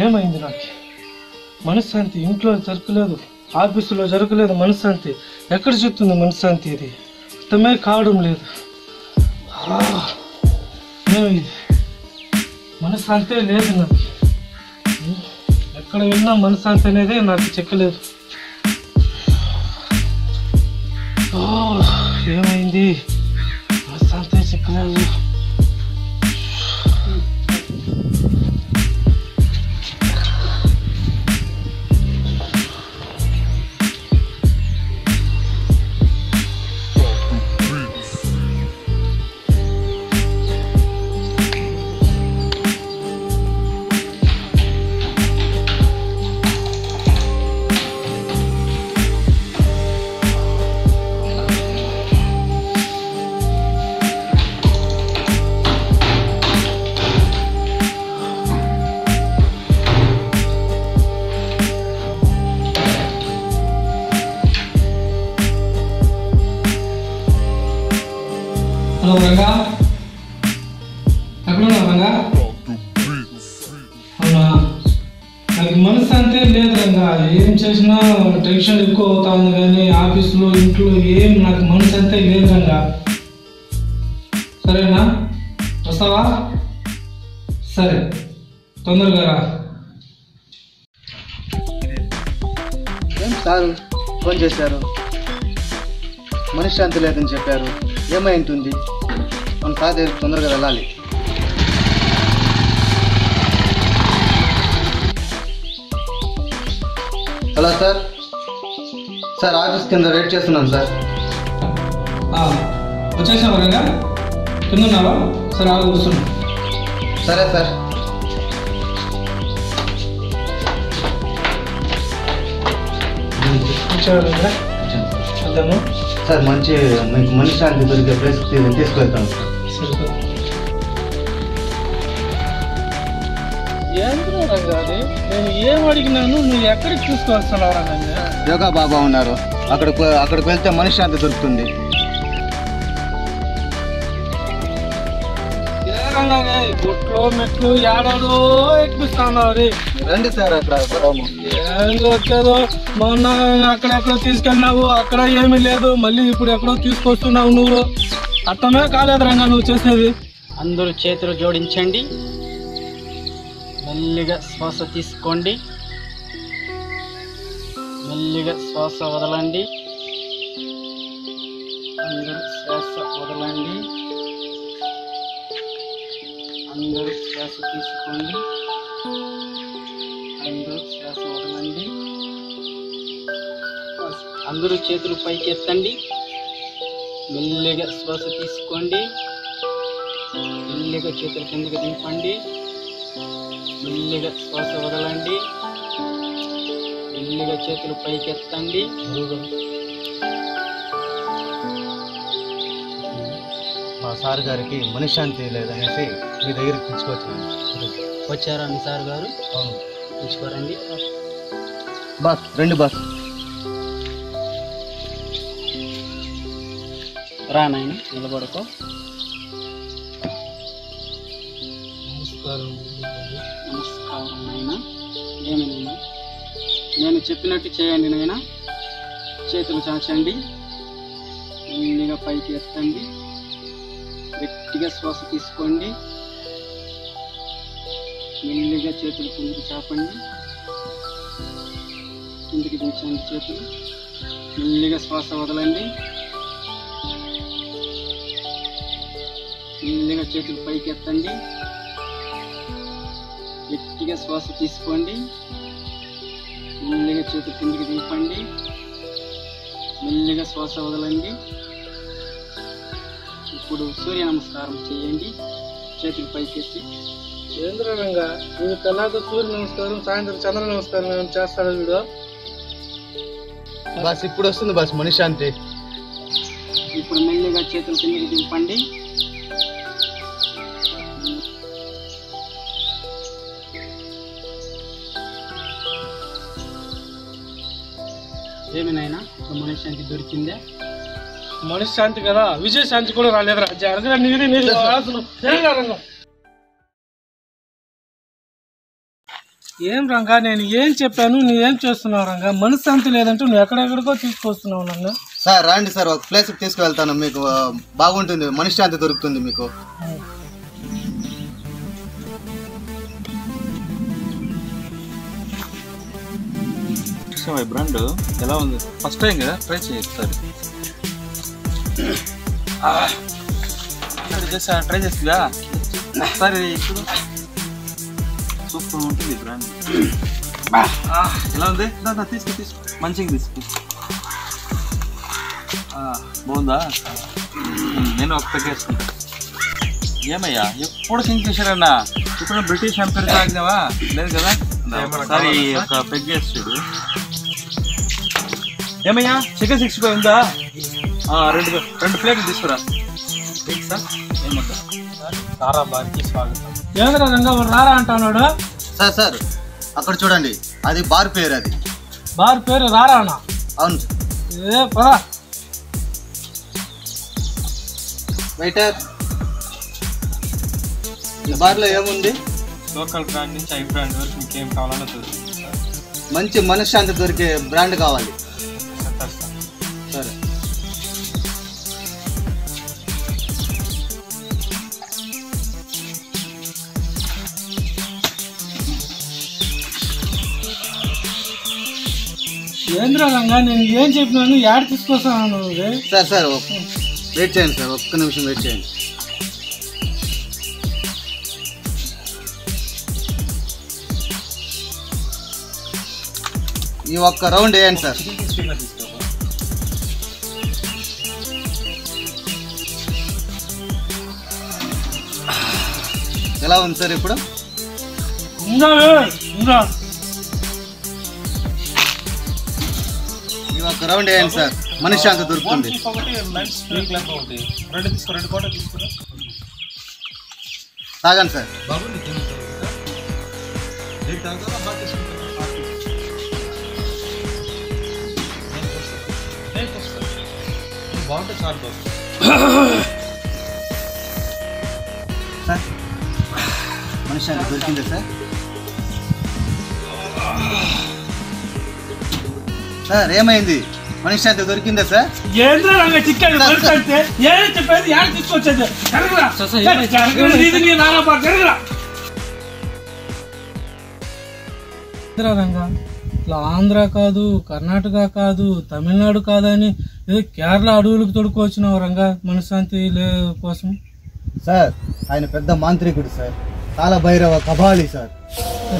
ఏమైంది నాకు? మనశ్శాంతి ఇంట్లో జరగలేదు, ఆఫీసులో జరగలేదు. మనశ్శాంతి ఎక్కడ చెప్తుంది మనశ్శాంతి? ఇది అర్థమే కావడం లేదు. ఏమైంది? మనశ్శాంతే లేదు నాకు. ఎక్కడ వెళ్ళినా మనశ్శాంతి అనేది నాకు చెక్కలేదు. ఏమైంది? మనశ్శాంతే చెక్కలేదు. హలో రంగా, ఎక్కడున్నా రంగా? అవునా, నాకు మనశ్శాంతి లేదు రంగా. ఏం చేసినా టెన్షన్ ఎక్కువ అవుతా ఉంది, కానీ ఆఫీసులో ఇంట్లో ఏం నాకు మనశ్శాంతి లేదు రంగా. సరేనా, వస్తావా? సరే, తొందరగా రా. సారు ఫోన్ చేశారు, మనశ్శాంతి లేదని చెప్పారు. ఏమై ఉంటుంది? మన సార్ తొందరగా వెళ్ళాలి. హలో సార్, సార్ ఆఫీస్ కింద వెయిట్ చేస్తున్నాను సార్. వచ్చేసావా రంగా? కింద ఉన్నావా? సరే ఆగు, వస్తున్నా. సరే సార్. వచ్చావా? వెళ్దాము సార్. మంచి మనశ్శాంతి దొరికే ప్లేస్ తీసుకువెళ్తాను సార్. ఏంద్రా రంగా అది? నేను ఏం అడిగినాను, నువ్వు ఎక్కడికి తీసుకొస్తున్నావు రంగా? యోగా బాబా ఉన్నారు, అక్కడికి వెళ్తే మనశ్శాంతి దొరుకుతుంది. గుట్లో మెట్లు ఏడాడో ఎక్కిస్తున్నావు. రండి సార్. అక్కడ ఏం వచ్చేదో మొన్న అక్కడెక్కడో తీసుకెళ్ళినావు, అక్కడ ఏమీ లేదు. మళ్ళీ ఇప్పుడు ఎక్కడో తీసుకొస్తున్నావు. నువ్వు అర్థమే కాలేదు రంగా నువ్వు చేసేది. అందరూ చేతులు జోడించండి, మెల్లిగా శ్వాస తీసుకోండి, మెల్లిగా శ్వాస వదలండి. అందరూ శ్వాస వదలండి, అందరూ శ్వాస తీసుకోండి, అందరూ శ్వాస వదలండి. అందరూ చేతులు పైకి ఎత్తండి, మెల్లిగా శ్వాస తీసుకోండి, మెల్లిగా చేతులు కిందకి దింపండి, మెల్లిగా శ్వాస వదలండి, మెల్లిగా చేతులు పైకి ఎత్తండి. మా సార్ గారికి మనశ్శాంతి లేదనేసి మీ దగ్గరికి తీసుకొచ్చాను. వచ్చారా మీ సార్ గారు? తీసుకోరండి. బాస్ రండి బాస్. రా నాయన, నిలబడుకో. నమస్కారం నాయన. ఏమైనా నేను చెప్పినట్టు చేయండి నాయన. చేతులు చాచండి, మెల్లిగా పైకి ఎత్తండి, గట్టిగా శ్వాస తీసుకోండి, మెల్లిగా చేతులు కిందకి చాపండి, కిందకి దించండి చేతులు, మెల్లిగా శ్వాస వదలండి, మెల్లిగా చేతులు పైకి ఎత్తండి, గట్టిగా శ్వాస తీసుకోండి, మెల్లిగా చేతులు కిందకి దింపండి, మెల్లిగా శ్వాస వదలండి. ఇప్పుడు సూర్య నమస్కారం చేయండి, చేతులు పైకెత్తి. ఏంద్ర రంగా, వీడు తెల్లారితో సూర్య నమస్కారం, సాయంత్రం చంద్ర నమస్కారం చేస్తాడు వీడు. బాస్ ఇప్పుడు వస్తుంది బాస్ మనశ్శాంతి. ఇప్పుడు మెల్లిగా చేతులు కిందకి దింపండి, ఏమైనా మనశ్శాంతి దొరికిందా? మనశ్శాంతి కదా, విజయశాంతి కూడా రాలేదురా. జరగరా నీది నీది అసలు. ఏం రంగా నేను ఏం చెప్పాను నువ్వేం చేస్తున్నావు రంగా? మనశ్శాంతి లేదంటే నువ్వు ఎక్కడెక్కడికో తీసుకొస్తున్నావు నన్ను. సార్ రండి సార్, ఒక ప్లేస్కి తీసుకువెళ్తాను, మీకు బాగుంటుంది, మనశ్శాంతి దొరుకుతుంది మీకు. బ్రాండ్ ఎలా ఉంది? ఫస్ట్ టైం కదా, ట్రై చేయొచ్చు సార్. ట్రై చేస్తుందా సరే, ఇప్పుడు సూపర్ ఉంటుంది బ్రాండ్. ఎలా ఉంది? తీసుకో మంచిగా తీసుకో. బాగుందా? నేను ఒక తగ్గేసుకుంటా. ఏమయ్యా ఎప్పుడు కింగ్ఫిషర్ ఇప్పుడు బ్రిటిష్ ఎంపైర్ తాగినావా? లేదు కదా. ఒకసారి ఒక పెగ్గేసి చూడు. ఏమయ్యా చికెన్ 65 ఉందా? రెండు ప్లేట్లు తీసుకురా. సారా బార్కి స్వాగతం. ఏదైనా రంగా వాడు రారా అంటున్నాడు. సార్ సార్ అక్కడ చూడండి, అది బార్ పేరు. అది బార్ పేరు రారా అన్న? అవును. ఏ పదా వెయిటర్, ఈ బార్లో ఏముంది? లోకల్ బ్రాండ్ నుంచి ఐ బ్రాండ్ వరకు మీకేం కావాలన్నా తెలుసు. మంచి మనశ్శాంతి దొరికే బ్రాండ్ కావాలి. సరే. ఏంద్ర రంగా నేను ఏం చెప్పినాను? యాడ్ తీసుకొస్తాను నువ్వు. సార్ సార్ వెయిట్ చేయండి సార్, ఒక్క నిమిషం వెయిట్ చేయండి. ఈ ఒక్క రౌండ్ వేయండి సార్. ఎలా ఉంది సార్ ఇప్పుడు? ఈ ఒక్క రౌండ్ వేయండి సార్, మనశ్శాంతి దొరుకుతుంది. తాగండి సార్. సార్ మనశ్శాంతి దొరికిందా సార్? సార్ ఏమైంది? మనశ్శాంతి దొరికిందా సార్? ఏంద్ర రంగా చిక్కాడు అంటే ఏం చెప్పేది? యాడ్ తీసుకొచ్చేది రంగా. ఇట్లా ఆంధ్ర కాదు, కర్ణాటక కాదు, తమిళనాడు కాదని ఏదో కేరళ అడవులకు తొడుకొచ్చినావు రంగా మనశ్శాంతి కోసం. సార్ ఆయన పెద్ద మాంత్రికుడు సార్, కాల భైరవ కబాలి సార్.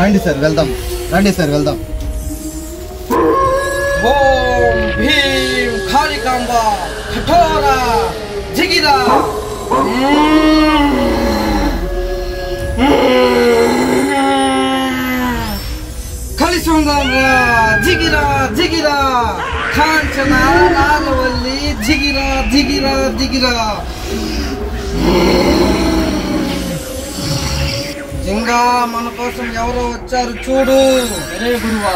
రండి సార్ వెళ్దాం, రండి సార్ వెళ్దాం. ఓం భీం కాళికాంబ కఠోరా జిగిరా. కలిసొంగంగా జిగిరా జిగిరా. కాంచన నాగవల్లి జిగిరా జిగిరా జిగిరా. జింగా మన కోసం ఎవరో వచ్చారు చూడు. అరే గురువా.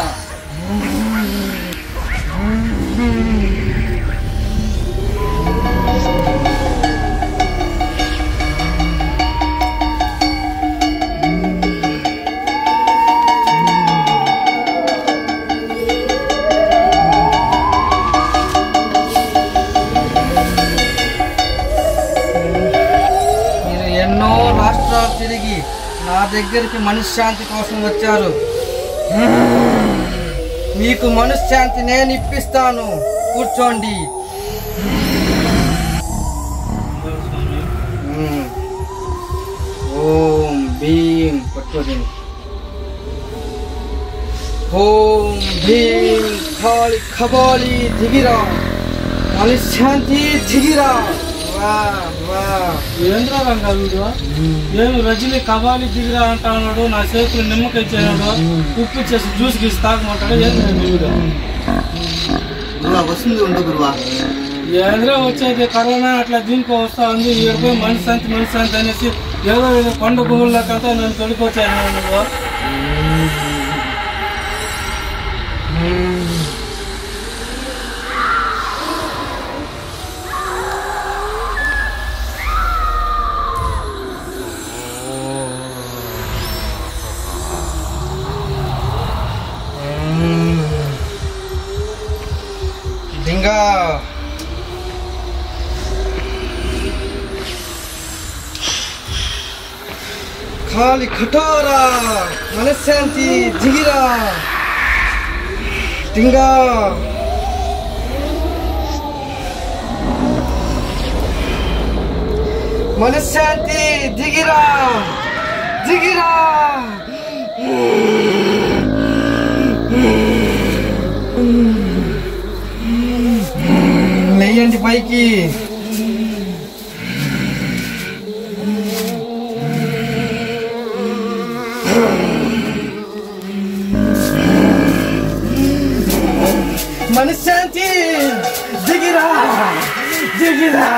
ఎన్నో రాష్ట్రాలు తిరిగి నా దగ్గరికి మనశ్శాంతి కోసం వచ్చారు. మీకు మనశ్శాంతి నేను ఇప్పిస్తాను, కూర్చోండి. ఓం భీం పట్టుకోండి. ఓం భీం కాళి ఖబాలి దిగిరా. మనశ్శాంతి దిగిరా. ఏంద్ర రంగా వీడు? నేను రజనీ కబాలి దిగిరా అంటున్నాడు, నా చేతులు నిమ్మకాయ ఇచ్చాడు, ఉప్పు చేసి జ్యూస్ గీసి తాగమంటాడు. ఏంద్ర వీడు? వస్తుంది ఉండు గురువా. ఏంద్ర వచ్చేది కరోనా అట్లా దీనికి వస్తా ఉంది. ఈడిపోయి మనశ్శాంతి అనేసి ఏదో కొండ గుహుల్లోకంతా నన్ను తొలికొచ్చాను నువ్వు. टिंगा खाली खटोरा मनशांति जिगिरा टिंगा मनशांति जिगिरा जिगिरा लेंడి పైకి मनशांति जिगिरा जिगिरा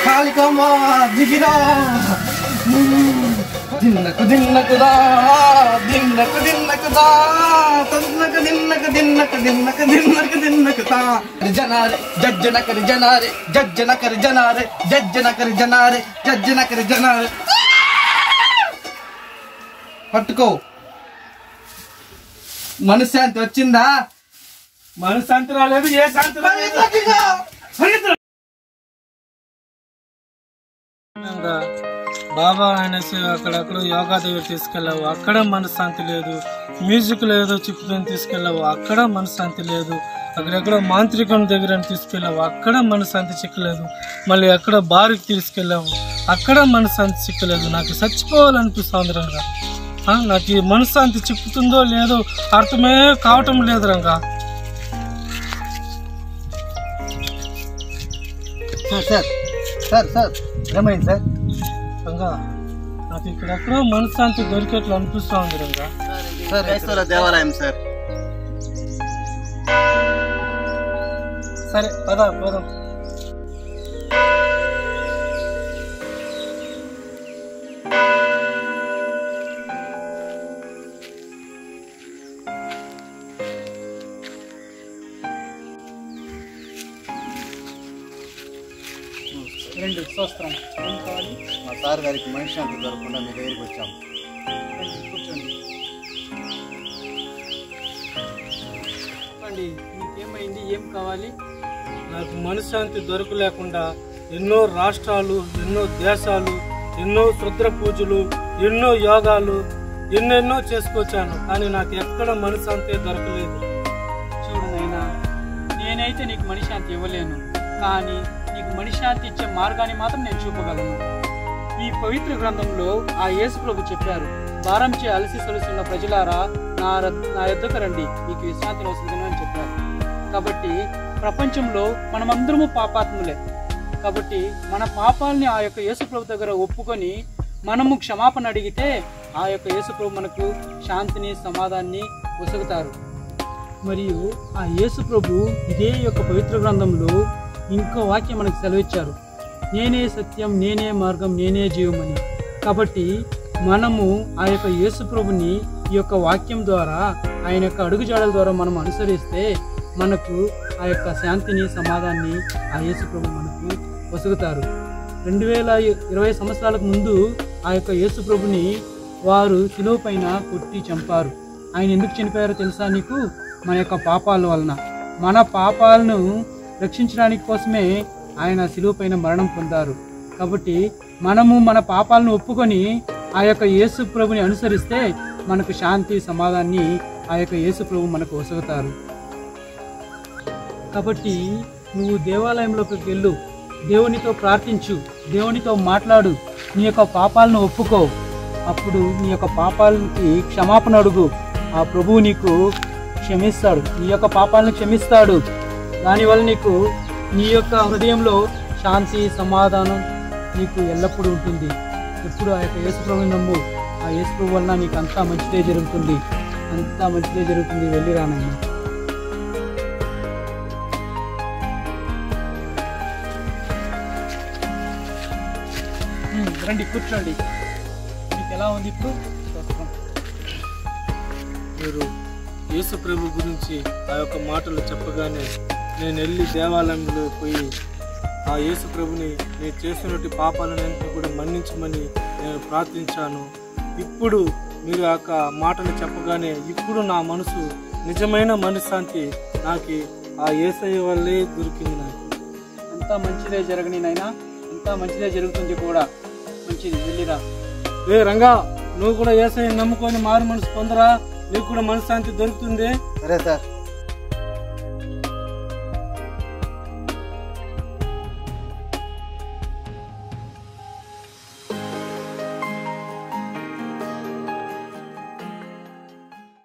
कालिकामा जिगिरा दिनक दिनक दा दिनक दिनक दा तन्नक दिनक दिनक दिनक दिनक दिनक दा जनारे जज्जन कर जनारे जज्जन कर जनारे जज्जन कर जनारे जज्जन कर जनारे పట్టుకో మనశ్శాంతి వచ్చిందా మనశ్శాంతి రాలేదు ఏ శాంతి రాలేదు బాబా అనేసి అక్కడక్కడ యోగా దగ్గర తీసుకెళ్ళావు అక్కడ మనశ్శాంతి లేదు మ్యూజిక్ లేదో చిప్పుకొని తీసుకెళ్ళావు అక్కడ మనశ్శాంతి లేదు అక్కడెక్కడ మాంత్రికం దగ్గర తీసుకెళ్ళావు అక్కడ మనశ్శాంతి చిక్కలేదు మళ్ళీ అక్కడ బారుకి తీసుకెళ్ళావు అక్కడ మనశ్శాంతి చిక్కలేదు నాకు చచ్చిపోవాలనిపిస్తుంది రంగా నాకు ఈ మనశ్శాంతి చిక్కుతుందో లేదో అర్థమే కావటం లేదు రంగా సార్ సార్ సార్ ఏమైంది సార్ రంగా నాకు ఇక్కడెక్కడో మనశ్శాంతి దొరికేట్లు అనిపిస్తా ఉంది రంగా సార్ క్రైస్తవుల దేవాలయం సార్ సరే పదా పోదాం మా సార్ గారికి మనశ్శాంతి దొరకకుండా మీ దగ్గరికి వచ్చాము చెప్పండి మీకేమైంది ఏం కావాలి నాకు మనశ్శాంతి దొరకలేకుండా ఎన్నో రాష్ట్రాలు ఎన్నో దేశాలు ఎన్నో రుద్ర పూజలు ఎన్నో యోగాలు ఎన్నెన్నో చేసుకొచ్చాను కానీ నాకు ఎక్కడ మనశ్శాంతి దొరకలేదు చూడు నైనా నేనైతే నీకు మనశ్శాంతి ఇవ్వలేను కానీ నీకు మనశ్శాంతి ఇచ్చే మార్గాన్ని మాత్రం నేను చూపగలను ఈ పవిత్ర గ్రంథంలో ఆ యేసు ప్రభు చెప్పారు భారంచే అలసి సొలుసున్న ప్రజలారా నా యొద్దకు రండి మీకు విశ్రాంతిని వస్తుందని అని చెప్పారు కాబట్టి ప్రపంచంలో మనమందరము పాపాత్ములే కాబట్టి మన పాపాలని ఆ యొక్క యేసు ప్రభు దగ్గర ఒప్పుకొని మనము క్షమాపణ అడిగితే ఆ యొక్క యేసు ప్రభు మనకు శాంతిని సమాధానాన్ని ఒసగుతారు మరియు ఆ యేసు ప్రభు ఇదే యొక్క పవిత్ర గ్రంథంలో ఇంకో వాక్యం మనకు సెలవిచ్చారు నేనే సత్యం నేనే మార్గం నేనే జీవమని కాబట్టి మనము ఆ యొక్క యేసు ప్రభుని ఈ యొక్క వాక్యం ద్వారా ఆయన యొక్క అడుగుజాడల ద్వారా మనం అనుసరిస్తే మనకు ఆ యొక్క శాంతిని సమాధానాన్ని ఆ యేసు ప్రభు మనకు వసుగుతారు 2020 సంవత్సరాలకు ముందు ఆ యొక్క యేసు ప్రభుని వారు శిలువ పైన కొట్టి చంపారు ఆయన ఎందుకు చనిపోయారో తెలుసా నీకు మన యొక్క పాపాల వలన మన పాపాలను రక్షించడానికి కోసమే ఆయన శిలువ పైన మరణం పొందారు కాబట్టి మనము మన పాపాలను ఒప్పుకొని ఆ యొక్క యేసు ప్రభుని అనుసరిస్తే మనకు శాంతి సమాధానాన్ని ఆ యొక్క యేసు ప్రభు మనకు వసగుతారు కాబట్టి నువ్వు దేవాలయంలోకి వెళ్ళు దేవునితో ప్రార్థించు దేవునితో మాట్లాడు నీ యొక్క పాపాలను ఒప్పుకో అప్పుడు నీ యొక్క పాపాలకి క్షమాపణ అడుగు ఆ ప్రభువు నీకు క్షమిస్తాడు నీ యొక్క పాపాలను క్షమిస్తాడు దానివల్ల నీకు నీ యొక్క హృదయంలో శాంతి సమాధానం నీకు ఎల్లప్పుడూ ఉంటుంది ఎప్పుడు ఆ యొక్క యేసు ప్రభువుని నమ్ము ఆ యేసు ప్రభు వలన నీకు అంతా మంచిదే జరుగుతుంది వెళ్ళి రానమ్మా రండి కూర్చోండి మీకు ఎలా ఉంది ఇప్పుడు మీరు యేసు ప్రభు గురించి ఆ యొక్క మాటలు చెప్పగానే నేను వెళ్ళి దేవాలయంలో పోయి ఆ యేసు ప్రభుని నేను చేస్తున్నట్టు పాపాలన్నింటినీ కూడా మన్నించమని నేను ప్రార్థించాను ఇప్పుడు మీరు ఆ యొక్క మాటలు చెప్పగానే ఇప్పుడు నా మనసు నిజమైన మనశ్శాంతి నాకు ఆ యేసయ్య వల్లే దొరికింది. నాకు అంతా మంచిదే జరగని నాయనా, అంతా మంచిదే జరుగుతుంది కూడా. మంచిది, వెళ్ళిరా. రంగా, నువ్వు కూడా యేసయ్యని నమ్ముకొని మారు మనసు పొందరా, నీకు కూడా మనశ్శాంతి దొరుకుతుంది. సరే సార్.